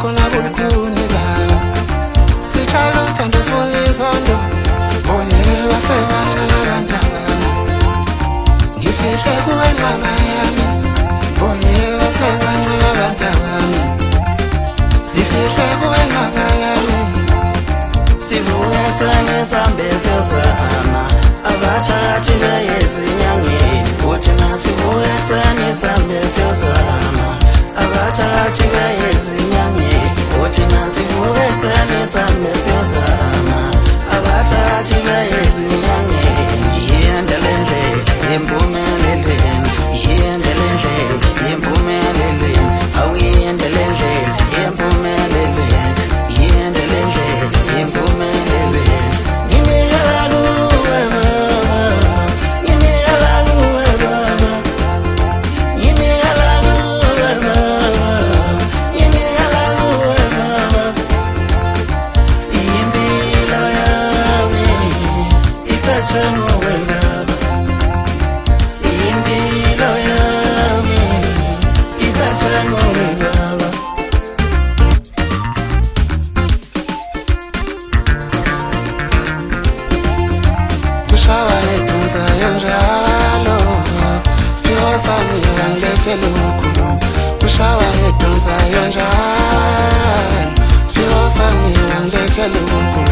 khona kulukhuni baba sitshala uthando sifuna izondo oyeba sebancane abantwana ngifihle kuwe mama yami oyeba sebancane abantwana sifihle kuwe mama yami sivuya sane sambe siyozama abathakathi beyezinyangeni uthi nasivuya sane sambe siyozama abathakathi beyezinyangeni uthi nasivuya sane sambe siyozama abathakathi beyezinyangeni yendelendlela yempumelelweni yendelendlela yempumelelweni awuyendelendlela yempumelelweni yendelendlela yempumelelweni nginikela kuwe baba nginikela kuwe baba nginikela kuwe baba nginikela kuwe baba impilo yami iphethwe nguwe baba impilo yami iphethwe nguwe baba kushawa edonsayo njalo siphiwo sami wangilethela ukukhuluma kushawa edonsayo njalo siphiwo sami wangilethela ukukhuluma